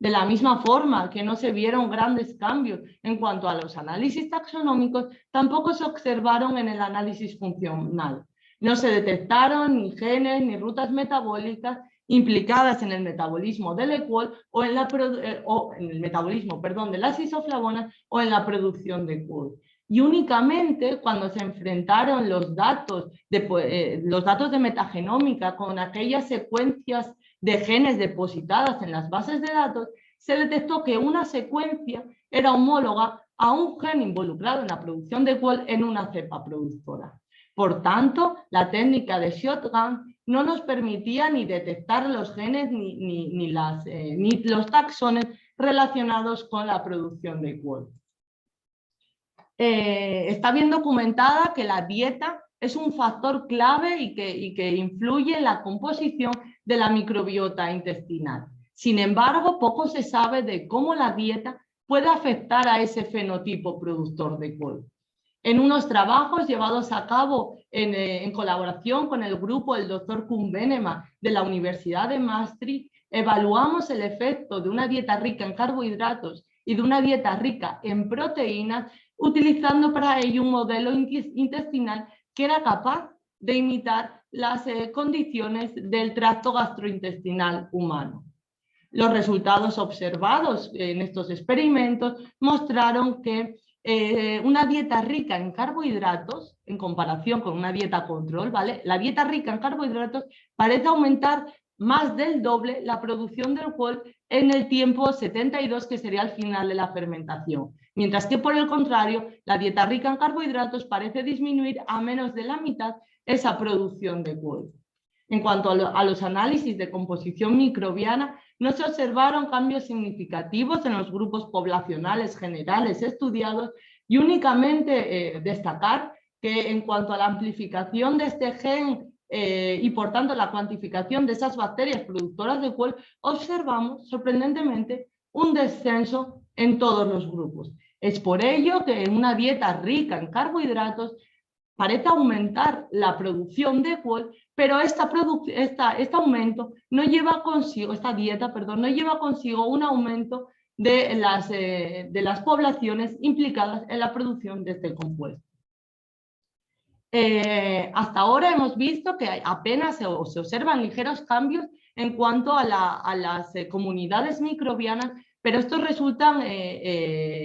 De la misma forma que no se vieron grandes cambios en cuanto a los análisis taxonómicos, tampoco se observaron en el análisis funcional. No se detectaron ni genes ni rutas metabólicas implicadas en el metabolismo del EQOL o en el metabolismo, de las isoflavonas o en la producción de EQOL. Y únicamente cuando se enfrentaron los datos de metagenómica con aquellas secuencias de genes depositadas en las bases de datos, se detectó que una secuencia era homóloga a un gen involucrado en la producción de EQOL en una cepa productora. Por tanto, la técnica de shotgun no nos permitía ni detectar los genes ni los taxones relacionados con la producción de EQOL. Está bien documentada que la dieta es un factor clave y que influye en la composición de la microbiota intestinal. Sin embargo, poco se sabe de cómo la dieta puede afectar a ese fenotipo productor de EQOL. En unos trabajos llevados a cabo en colaboración con el grupo del Dr. Koen Venema de la Universidad de Maastricht, evaluamos el efecto de una dieta rica en carbohidratos y de una dieta rica en proteínas, utilizando para ello un modelo intestinal que era capaz de imitar las condiciones del tracto gastrointestinal humano. Los resultados observados en estos experimentos mostraron que una dieta rica en carbohidratos, en comparación con una dieta control, ¿vale? La dieta rica en carbohidratos parece aumentar más del doble la producción del EQOL en el tiempo 72, que sería el final de la fermentación. Mientras que, por el contrario, la dieta rica en carbohidratos parece disminuir a menos de la mitad esa producción de EQOL. En cuanto a los análisis de composición microbiana, no se observaron cambios significativos en los grupos poblacionales generales estudiados y únicamente destacar que en cuanto a la amplificación de este gen y por tanto la cuantificación de esas bacterias productoras de EQOL, observamos sorprendentemente un descenso en todos los grupos. Es por ello que en una dieta rica en carbohidratos parece aumentar la producción de EQOL, pero este aumento no lleva consigo, esta dieta, perdón, no lleva consigo un aumento de las poblaciones implicadas en la producción de este compuesto. Hasta ahora hemos visto que apenas se observan ligeros cambios en cuanto a las comunidades microbianas, pero estos resultan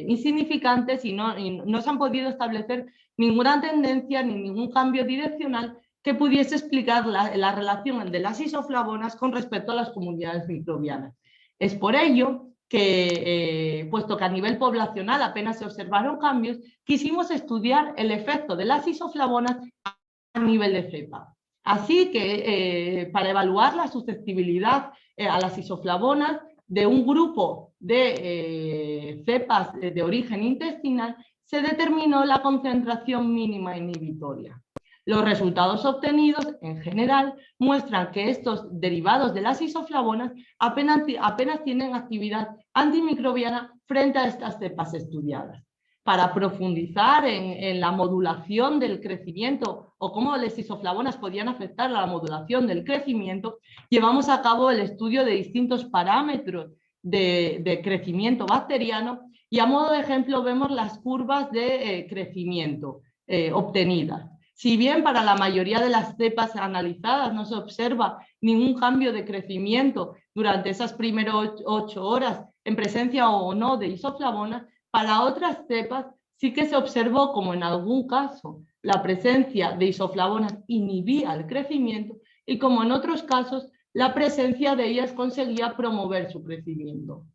insignificantes y no se han podido establecer ninguna tendencia ni ningún cambio direccional que pudiese explicar la relación de las isoflavonas con respecto a las comunidades microbianas. Es por ello que, puesto que a nivel poblacional apenas se observaron cambios, quisimos estudiar el efecto de las isoflavonas a nivel de cepa. Así que, para evaluar la susceptibilidad a las isoflavonas de un grupo de cepas de origen intestinal, se determinó la concentración mínima inhibitoria. Los resultados obtenidos, en general, muestran que estos derivados de las isoflavonas apenas tienen actividad antimicrobiana frente a estas cepas estudiadas. Para profundizar en la modulación del crecimiento o cómo las isoflavonas podían afectar a la modulación del crecimiento, llevamos a cabo el estudio de distintos parámetros de crecimiento bacteriano y a modo de ejemplo vemos las curvas de crecimiento obtenidas. Si bien para la mayoría de las cepas analizadas no se observa ningún cambio de crecimiento durante esas primeras 8 horas en presencia o no de isoflavonas, para otras cepas sí que se observó como en algún caso la presencia de isoflavonas inhibía el crecimiento y como en otros casos la presencia de ellas conseguía promover su crecimiento.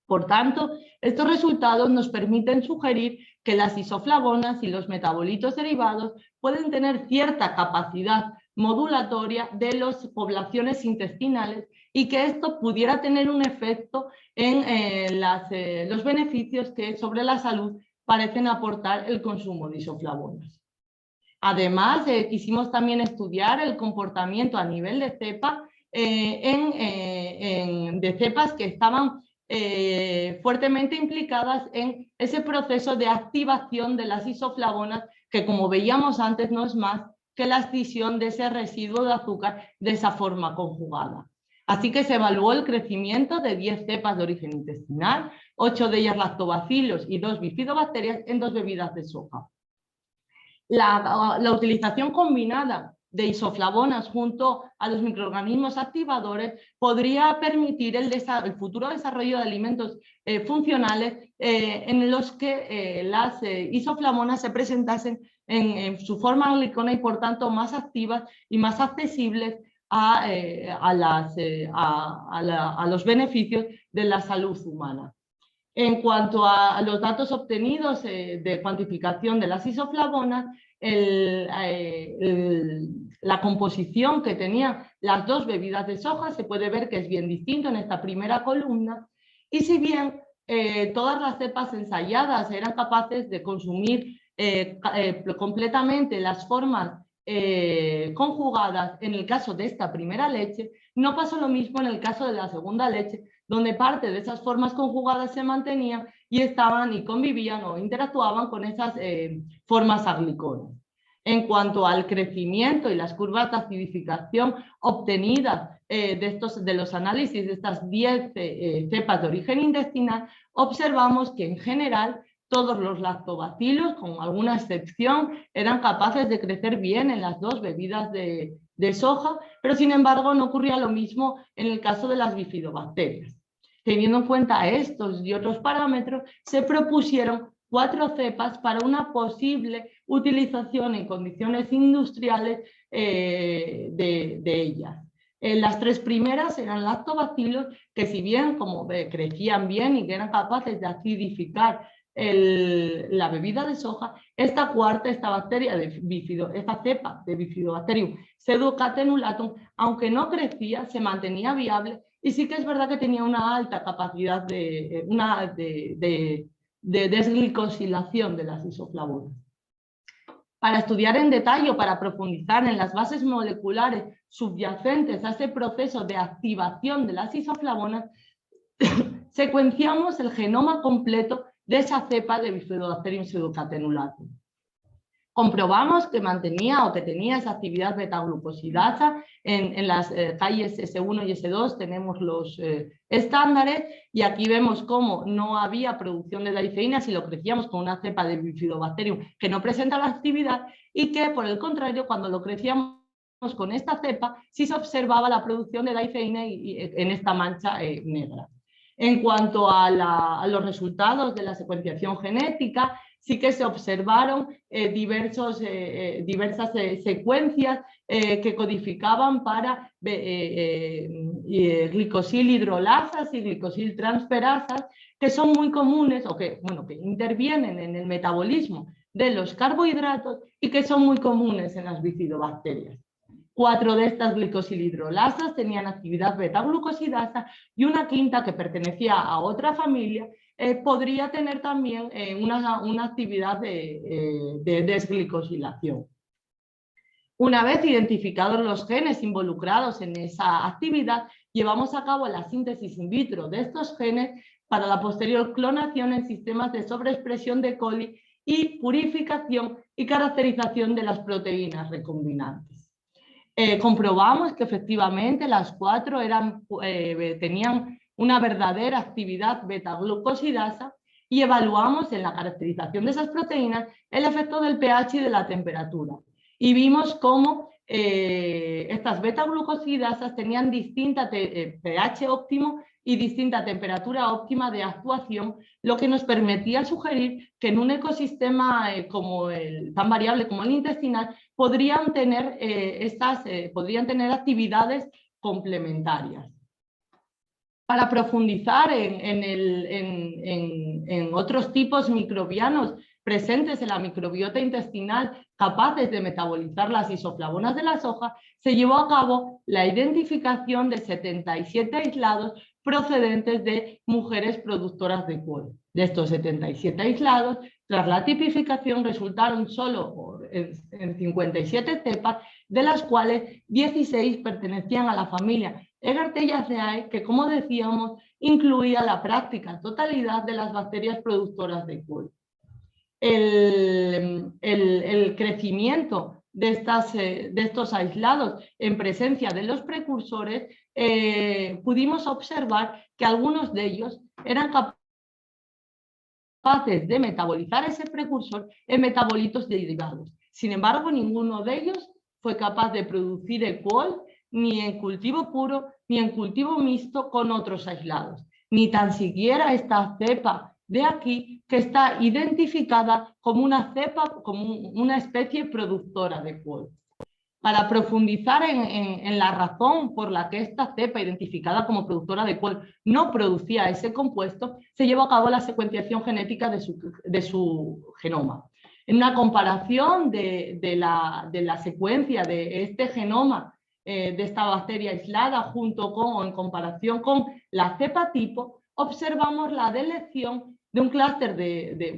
Por tanto, estos resultados nos permiten sugerir que las isoflavonas y los metabolitos derivados pueden tener cierta capacidad modulatoria de las poblaciones intestinales y que esto pudiera tener un efecto en los beneficios que sobre la salud parecen aportar el consumo de isoflavonas. Además, quisimos también estudiar el comportamiento a nivel de cepa de cepas que estaban fuertemente implicadas en ese proceso de activación de las isoflavonas, que como veíamos antes no es más que la escisión de ese residuo de azúcar de esa forma conjugada. Así que se evaluó el crecimiento de 10 cepas de origen intestinal, 8 de ellas lactobacilos y 2 bifidobacterias en 2 bebidas de soja. La utilización combinada de isoflavonas junto a los microorganismos activadores podría permitir el futuro desarrollo de alimentos funcionales en los que las isoflavonas se presentasen en su forma glicona y por tanto más activas y más accesibles a los beneficios de la salud humana. En cuanto a los datos obtenidos de cuantificación de las isoflavonas, la composición que tenían las 2 bebidas de soja se puede ver que es bien distinto en esta primera columna, y si bien todas las cepas ensayadas eran capaces de consumir completamente las formas conjugadas en el caso de esta primera leche, no pasó lo mismo en el caso de la segunda leche, donde parte de esas formas conjugadas se mantenían y estaban y convivían o interactuaban con esas formas agliconas. En cuanto al crecimiento y las curvas de acidificación obtenidas de los análisis de estas 10 cepas de origen intestinal, observamos que en general todos los lactobacilos, con alguna excepción, eran capaces de crecer bien en las 2 bebidas de soja, pero sin embargo no ocurría lo mismo en el caso de las bifidobacterias. Teniendo en cuenta estos y otros parámetros, se propusieron 4 cepas para una posible utilización en condiciones industriales de ellas. Las 3 primeras eran lactobacilos, que si bien como crecían bien y que eran capaces de acidificar la bebida de soja, esta cepa de Bifidobacterium pseudocatenulatum, aunque no crecía, se mantenía viable y sí que es verdad que tenía una alta capacidad de desglicosilación de las isoflavonas. Para estudiar en detalle o para profundizar en las bases moleculares subyacentes a ese proceso de activación de las isoflavonas, secuenciamos el genoma completo de esa cepa de Bifidobacterium pseudocatenulatum. Comprobamos que mantenía o que tenía esa actividad beta-glucosidasa en las calles S1 y S2, tenemos los estándares, y aquí vemos cómo no había producción de daifeína si lo crecíamos con una cepa de Bifidobacterium que no presenta la actividad, y que por el contrario cuando lo crecíamos con esta cepa sí se observaba la producción de daifeína en esta mancha negra. En cuanto a los resultados de la secuenciación genética, sí que se observaron diversas secuencias que codificaban para glicosilhidrolasas y glicosiltransferasas, que son muy comunes o que intervienen en el metabolismo de los carbohidratos y que son muy comunes en las bifidobacterias. 4 de estas glicosilhidrolasas tenían actividad beta-glucosidasa y una quinta, que pertenecía a otra familia, podría tener también una actividad de desglicosilación. Una vez identificados los genes involucrados en esa actividad, llevamos a cabo la síntesis in vitro de estos genes para la posterior clonación en sistemas de sobreexpresión de coli y purificación y caracterización de las proteínas recombinantes. Comprobamos que efectivamente las 4 tenían una verdadera actividad beta-glucosidasa y evaluamos en la caracterización de esas proteínas el efecto del pH y de la temperatura. Y vimos cómo estas beta-glucosidasas tenían distinta pH óptimo y distinta temperatura óptima de actuación, lo que nos permitía sugerir que en un ecosistema tan variable como el intestinal podrían tener actividades complementarias. Para profundizar en otros tipos microbianos presentes en la microbiota intestinal capaces de metabolizar las isoflavonas de la soja, se llevó a cabo la identificación de 77 aislados procedentes de mujeres productoras de col. De estos 77 aislados, tras la tipificación resultaron solo en 57 cepas, de las cuales 16 pertenecían a la familia Egartellaceae, que como decíamos incluía la práctica totalidad de las bacterias productoras de col. El crecimiento de estos aislados en presencia de los precursores pudimos observar que algunos de ellos eran capaces de metabolizar ese precursor en metabolitos derivados. Sin embargo, ninguno de ellos fue capaz de producir E. coli ni en cultivo puro ni en cultivo mixto con otros aislados, ni tan siquiera esta cepa de aquí, que está identificada como una cepa, como una especie productora de E. coli. Para profundizar en la razón por la que esta cepa, identificada como productora de E. coli, no producía ese compuesto, se llevó a cabo la secuenciación genética de su genoma. En una comparación de la secuencia de este genoma de esta bacteria aislada junto con, en comparación con la cepa tipo, observamos la delección de un clúster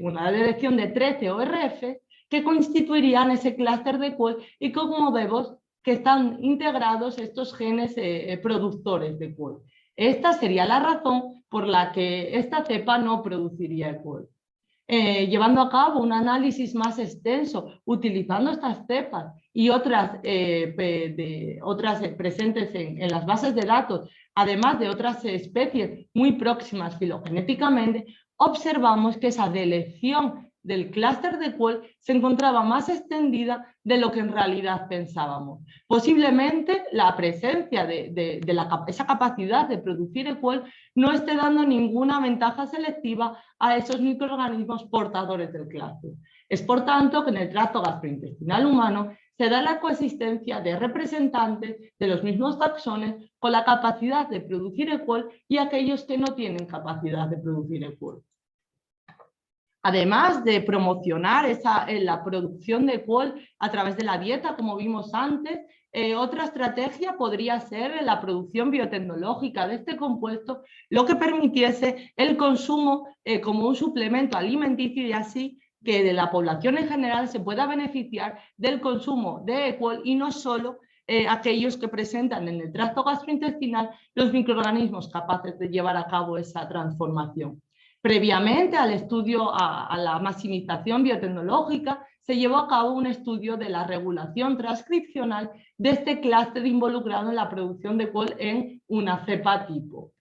una delección de 13 ORF que constituirían ese clúster de E. coli y como vemos que están integrados estos genes productores de E. coli. Esta sería la razón por la que esta cepa no produciría E. coli. Llevando a cabo un análisis más extenso, utilizando estas cepas y otras, presentes en las bases de datos, además de otras especies muy próximas filogenéticamente, observamos que esa delección del clúster de E. coli se encontraba más extendida de lo que en realidad pensábamos. Posiblemente la presencia de esa capacidad de producir E. coli no esté dando ninguna ventaja selectiva a esos microorganismos portadores del clúster. Es por tanto que en el tracto gastrointestinal humano se da la coexistencia de representantes de los mismos taxones con la capacidad de producir E. coli y aquellos que no tienen capacidad de producir E. coli. Además de promocionar la producción de E. coli a través de la dieta, como vimos antes, otra estrategia podría ser la producción biotecnológica de este compuesto, lo que permitiese el consumo como un suplemento alimenticio y así que de la población en general se pueda beneficiar del consumo de E. coli y no solo aquellos que presentan en el tracto gastrointestinal los microorganismos capaces de llevar a cabo esa transformación. Previamente al estudio, a la maximización biotecnológica, se llevó a cabo un estudio de la regulación transcripcional de este clúster involucrado en la producción de E. coli en una cepa tipo.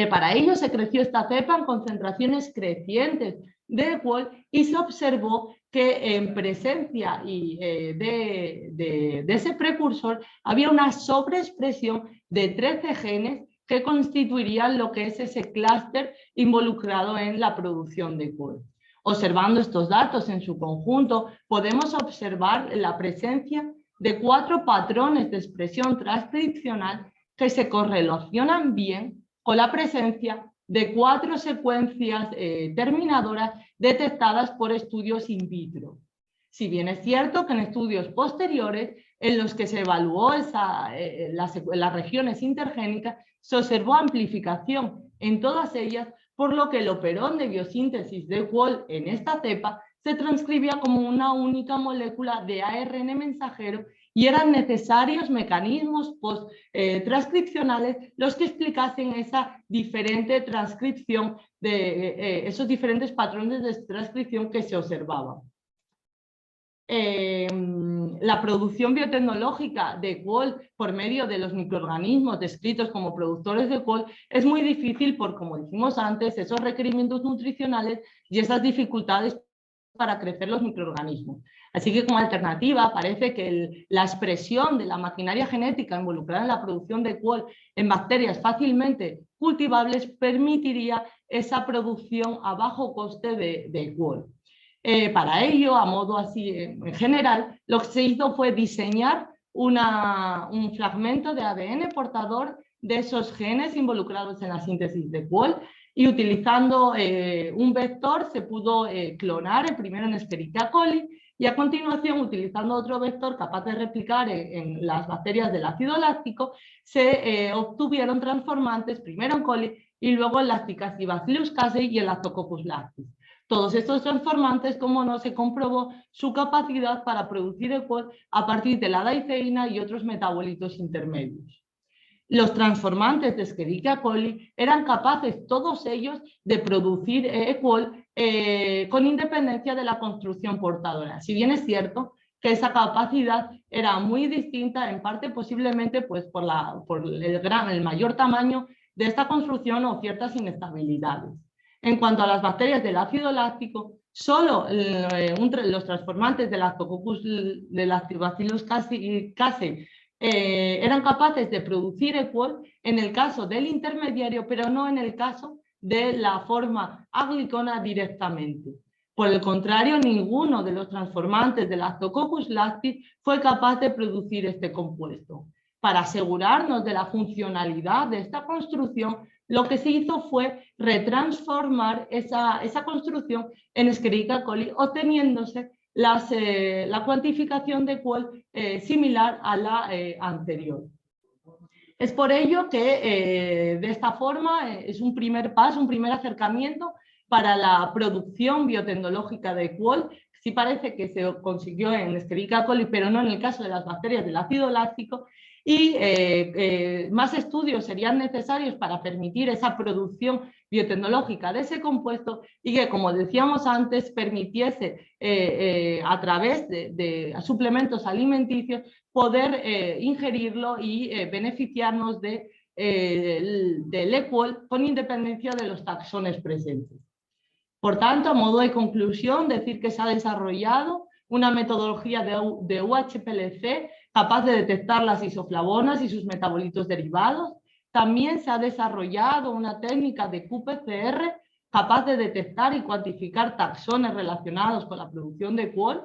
Para ello se creció esta cepa en concentraciones crecientes de E. coli y se observó que en presencia de ese precursor había una sobreexpresión de 13 genes que constituirían lo que es ese clúster involucrado en la producción de E. coli. Observando estos datos en su conjunto, podemos observar la presencia de 4 patrones de expresión transcripcional que se correlacionan bien con la presencia de 4 secuencias terminadoras detectadas por estudios in vitro. Si bien es cierto que en estudios posteriores en los que se evaluó las regiones intergénicas, se observó amplificación en todas ellas, por lo que el operón de biosíntesis de E. coli en esta cepa se transcribía como una única molécula de ARN mensajero y eran necesarios mecanismos post-transcripcionales los que explicasen esa diferente transcripción, esos diferentes patrones de transcripción que se observaban. La producción biotecnológica de E. coli por medio de los microorganismos descritos como productores de E. coli es muy difícil por, como dijimos antes, esos requerimientos nutricionales y esas dificultades para crecer los microorganismos. Así que como alternativa parece que la expresión de la maquinaria genética involucrada en la producción de E. coli en bacterias fácilmente cultivables permitiría esa producción a bajo coste de E. coli. Para ello, a modo así en general, lo que se hizo fue diseñar un fragmento de ADN portador de esos genes involucrados en la síntesis de E. coli y utilizando un vector se pudo clonar primero en Escherichia coli y a continuación, utilizando otro vector capaz de replicar en las bacterias del ácido láctico, se obtuvieron transformantes primero en coli y luego en Lacticacea bacillus casei y en Lactococcus lactis. Todos estos transformantes, como no, se comprobó su capacidad para producir E. coli a partir de la laiceína y otros metabolitos intermedios. Los transformantes de Escherichia coli eran capaces, todos ellos, de producir E. coli con independencia de la construcción portadora. Si bien es cierto que esa capacidad era muy distinta, en parte posiblemente pues, por el mayor tamaño de esta construcción o ciertas inestabilidades. En cuanto a las bacterias del ácido láctico, solo los transformantes del Lactobacillus casei eran capaces de producir E. coli en el caso del intermediario, pero no en el caso de la forma aglicona directamente. Por el contrario, ninguno de los transformantes del Lactococcus lactis fue capaz de producir este compuesto. Para asegurarnos de la funcionalidad de esta construcción, lo que se hizo fue retransformar esa construcción en Escherichia coli, obteniéndose la cuantificación de coli similar a la anterior. Es por ello que de esta forma es un primer paso, un primer acercamiento para la producción biotecnológica de coli. Sí parece que se consiguió en Escherichia coli, pero no en el caso de las bacterias del ácido láctico, y más estudios serían necesarios para permitir esa producción biotecnológica de ese compuesto y que, como decíamos antes, permitiese a través de suplementos alimenticios poder ingerirlo y beneficiarnos del E. coli con independencia de los taxones presentes. Por tanto, a modo de conclusión, decir que se ha desarrollado una metodología de UHPLC capaz de detectar las isoflavonas y sus metabolitos derivados. También se ha desarrollado una técnica de qPCR capaz de detectar y cuantificar taxones relacionados con la producción de coli.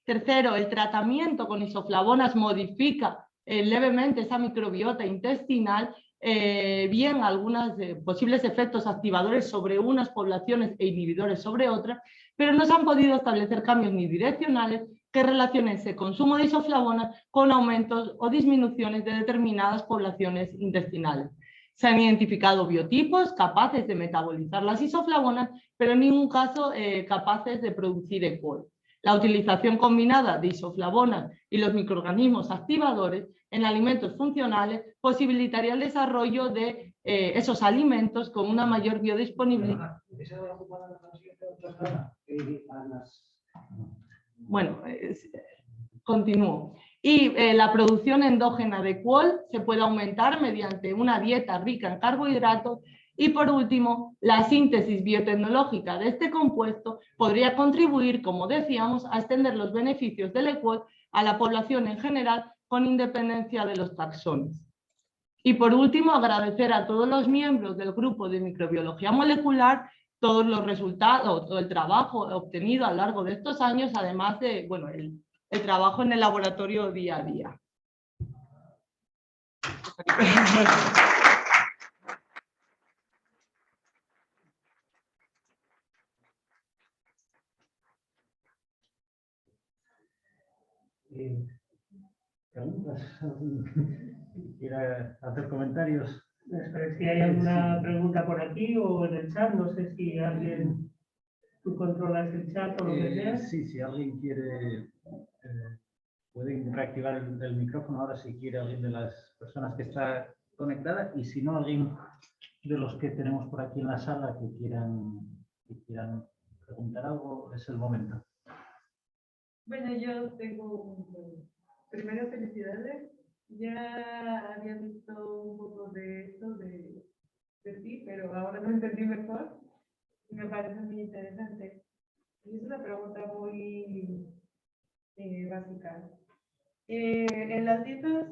Tercero, el tratamiento con isoflavonas modifica levemente esa microbiota intestinal, bien algunos posibles efectos activadores sobre unas poblaciones e inhibidores sobre otras, pero no se han podido establecer cambios ni direccionales que relacionen ese consumo de isoflavonas con aumentos o disminuciones de determinadas poblaciones intestinales. Se han identificado biotipos capaces de metabolizar las isoflavonas, pero en ningún caso capaces de producir E. coli. La utilización combinada de isoflavonas y los microorganismos activadores en alimentos funcionales posibilitaría el desarrollo de esos alimentos con una mayor biodisponibilidad. Bueno, continúo. Y la producción endógena de coli se puede aumentar mediante una dieta rica en carbohidratos. Y por último, la síntesis biotecnológica de este compuesto podría contribuir, como decíamos, a extender los beneficios del E. coli a la población en general con independencia de los taxones. Y por último, agradecer a todos los miembros del grupo de microbiología molecular todos los resultados, todo el trabajo obtenido a lo largo de estos años, además de bueno, el trabajo en el laboratorio día a día. ¿Preguntas? ¿Quiere hacer comentarios? Si hay alguna pregunta por aquí o en el chat, no sé si alguien, tú controlas el chat o lo que sea. Sí, si alguien quiere, puede reactivar el micrófono ahora si quiere alguien de las personas que está conectada, y si no, alguien de los que tenemos por aquí en la sala que quieran preguntar algo, es el momento. Bueno, yo tengo primero felicidades. Ya había visto un poco de esto de ti, pero ahora lo entendí mejor y me parece muy interesante. Es una pregunta muy básica. En las dietas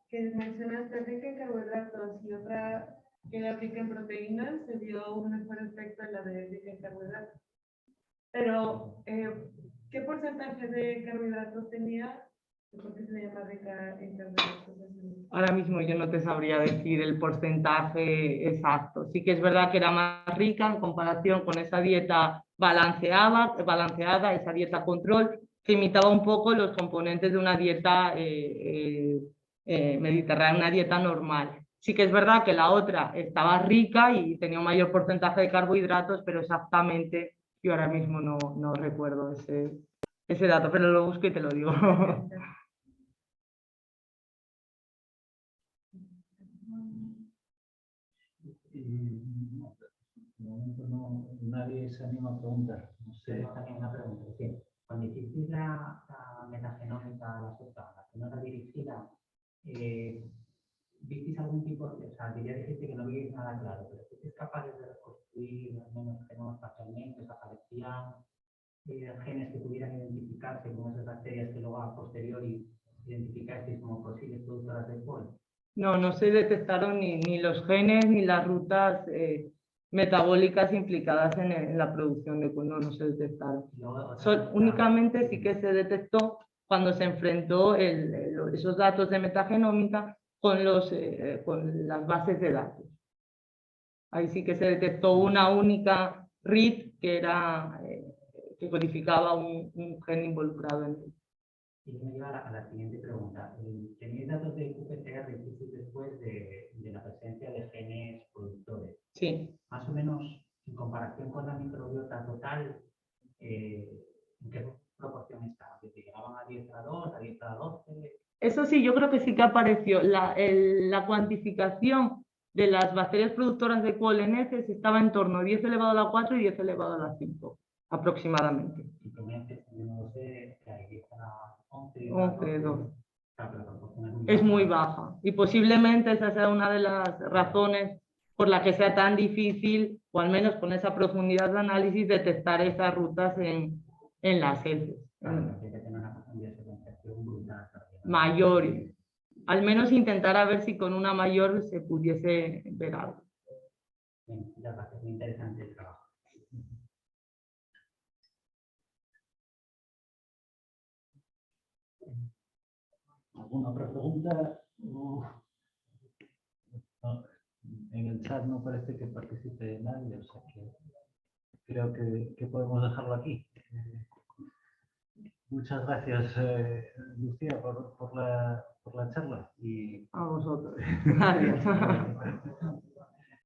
que mencionaste, rica en carbohidratos y otra que era rica en proteínas, se vio un mejor efecto en la de rica en carbohidratos. Pero, ¿qué porcentaje de carbohidratos tenía? ¿Por qué se llama rica en carbohidratos? Ahora mismo yo no te sabría decir el porcentaje exacto. Sí que es verdad que era más rica en comparación con esa dieta balanceada, esa dieta control, que imitaba un poco los componentes de una dieta mediterránea, una dieta normal. Sí que es verdad que la otra estaba rica y tenía un mayor porcentaje de carbohidratos, pero exactamente yo ahora mismo no recuerdo ese dato, pero lo busco y te lo digo. De momento nadie se anima a preguntar. No sé, alguien una pregunta. Sí. cuando hicisteis la metagenómica, la que no era dirigida, ¿visteis algún tipo de, o sea, ya dijiste que no veis nada claro, pero fuisteis capaces de reconstruir al menos genomas parcialmente, aparecían genes que pudieran identificarse con esas bacterias que luego a posteriori identificasteis como posibles productoras de polen? No, no se detectaron ni los genes ni las rutas metabólicas implicadas en la producción de polen, no se detectaron. Únicamente sí que se detectó cuando se enfrentó esos datos de metagenómica con las bases de datos. Ahí sí que se detectó una única read que codificaba un gen involucrado en él. Y me lleva a la siguiente pregunta. ¿Tenéis datos de qPCR que hicisteis después de la presencia de genes productores? Sí. Más o menos, en comparación con la microbiota total, ¿en qué proporción está? ¿Que llegaban a 10:2, a 10:12? Eso sí, yo creo que sí que apareció. La cuantificación de las bacterias productoras de poleneces estaba en torno a 10⁴ y 10⁵ aproximadamente. Y con este, no sé, que hay 11, 12. Claro, Es muy baja. Y posiblemente esa sea una de las razones por la que sea tan difícil, o al menos con esa profundidad de análisis, detectar esas rutas en las heces. Claro, que tener una profundidad de secuenciación brutal. Mayores. Al menos intentar a ver si con una mayor se pudiese ver algo. Bien, ya gracias, muy interesante el trabajo. ¿Alguna otra pregunta? No, en el chat no parece que participe nadie, o sea que creo que podemos dejarlo aquí. Muchas gracias, Lucía, por la charla. Y A vosotros. Gracias.